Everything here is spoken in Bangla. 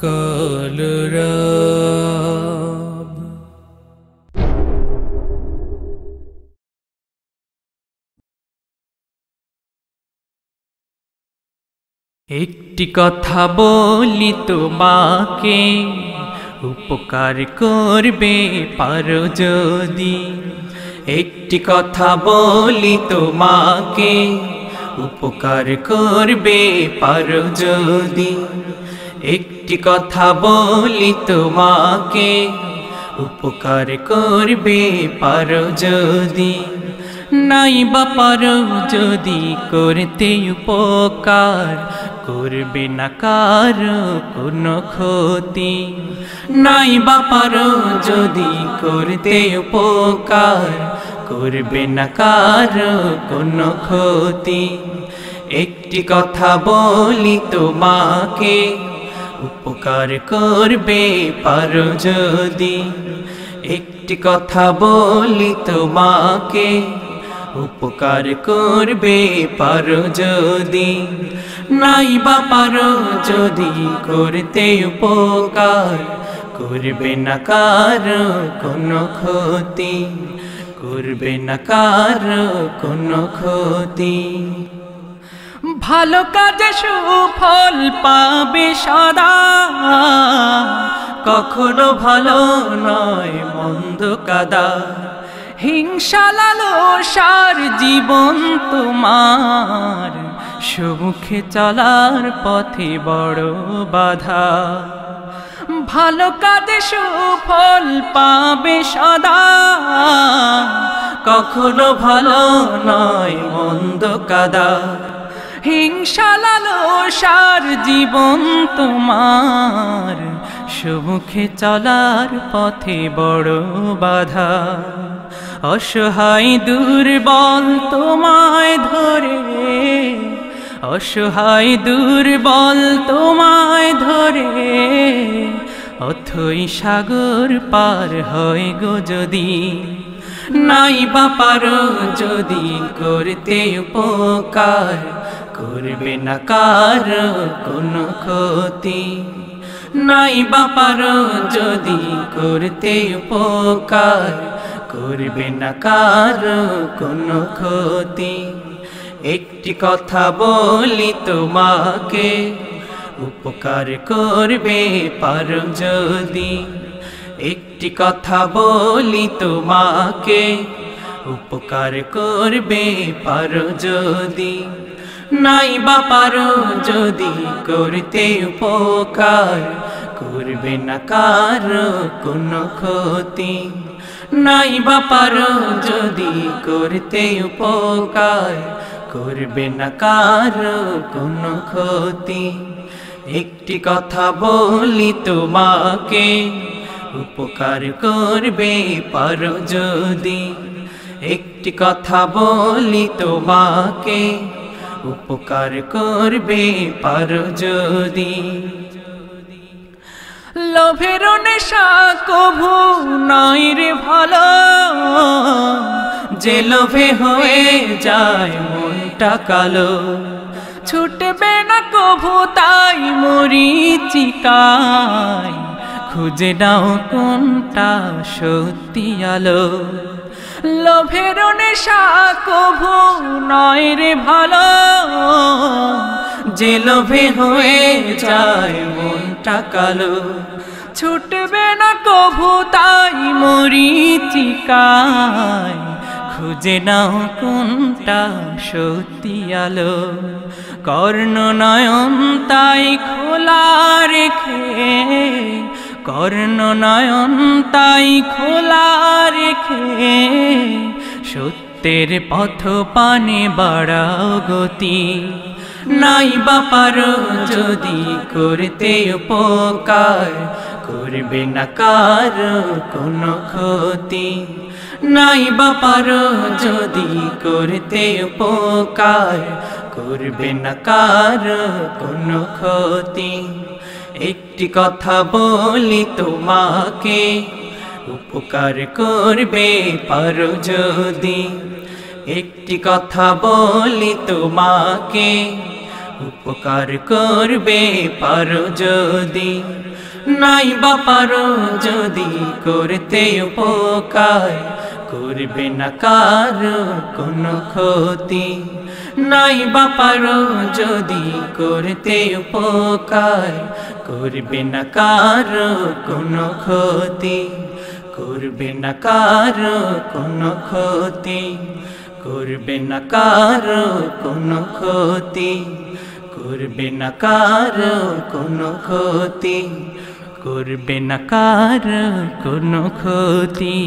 কলরব একটি কথা বলি তোমাকে, উপকার করবে পারো যদি। একটি কথা বলি তোমাকে, উপকার করবে পারো যদি। একটি কথা বলি তোমাকে, উপকার করবে পারো যদি। নাই বা পারো যদি করতে উপকার, করবে না কারো কোনো ক্ষতি। নাই বা পারো যদি করতে উপকার, করবে না কারো কোনো ক্ষতি। একটি কথা বলি তোমাকে, উপকার করবে পারো যদি। একটি কথা বলি তোমাকে, উপকার করবে পারো যদি। নাই বা পারো যদি করতে উপকার, করবে না কারো কোনো ক্ষতি, করবে না কারো কোনো ক্ষতি। ভালো কাজে সুফল পাবে সদা, কখনো ভালো নয় মন্দ কাদা। হিংসা লালসার জীবন তোমার, সুখে চলার পথে বড় বাধা। ভালো কাজে সুফল পাবে সদা, কখনো ভালো নয় মন্দ কাদা। হিংসা লালসার জীবন তোমার, সুখে চলার পথে বড় বাধা। অসহায় দুর্বল তোমায় ধরে, অসহায় দুর্বল তোমায় ধরে, অথই সাগর পার হয় গো যদি। নাই বা পারো যদি করতে উপকার, করবে না কারো কোনো ক্ষতি। নাই বা পারো যদি করতে উপকার, করবে না কারো কোনো ক্ষতি। একটি কথা বলি তোমাকে, উপকার করবে পারো যদি। একটি কথা বলি তোমাকে, উপকার করবে পারো যদি। নাই বা পারো যদি করতে উপকার, করবে না কারো কোনো ক্ষতি। নাই বা পারো যদি করতে উপকার, করবে না কারো কোনো ক্ষতি। একটি কথা বলি তোমাকে, উপকার করবে পারো যদি। একটি কথা বলি তোমাকে, উপকার করবে পারো যদি। লোভের নেশা কভু নয় রে ভালো, যে লোভে হয়ে যায় মনটা কালো। ছুটবে না কভু তাই মরিচিকায়, খুঁজে নাও কোনটা সত্যি আলো। লোভের নেশা কভু নয় রে ভালো, যে লোভে হয়ে যায় মনটা কালো। ছুটবে না কভু তাই মরিচিকায়, খুঁজে নাও কোনটা সত্যি আলো। কর্ণ নয়ন তাই খোলা রেখে, কর্ণ নয়ন তাই খোলা রেখে, সত্যের পথ পানে বাড়াও গতি। নাই বা পারো যদি করতে উপকার, করবে না কারো কোনো ক্ষতি। নাই বা পারো যদি করতে উপকার, করবে না কারো কোনো ক্ষতি। একটি কথা বলি তোমাকে, উপকার করবে পারো যদি। একটি কথা বলি তোমাকে, উপকার করবে পারো যদি, নাই বা পারো যদি করতে উপকার, করবে না কারো কোনো ক্ষতি। নাই বা পারো যদি করতে উপকার, করবে না কারো কোনো ক্ষতি, করবে না কারো কোনো ক্ষতি, করবে না কারো কোনো ক্ষতি, করবে না কারো কোনো ক্ষতি, করবে না কারো কোনো ক্ষতি।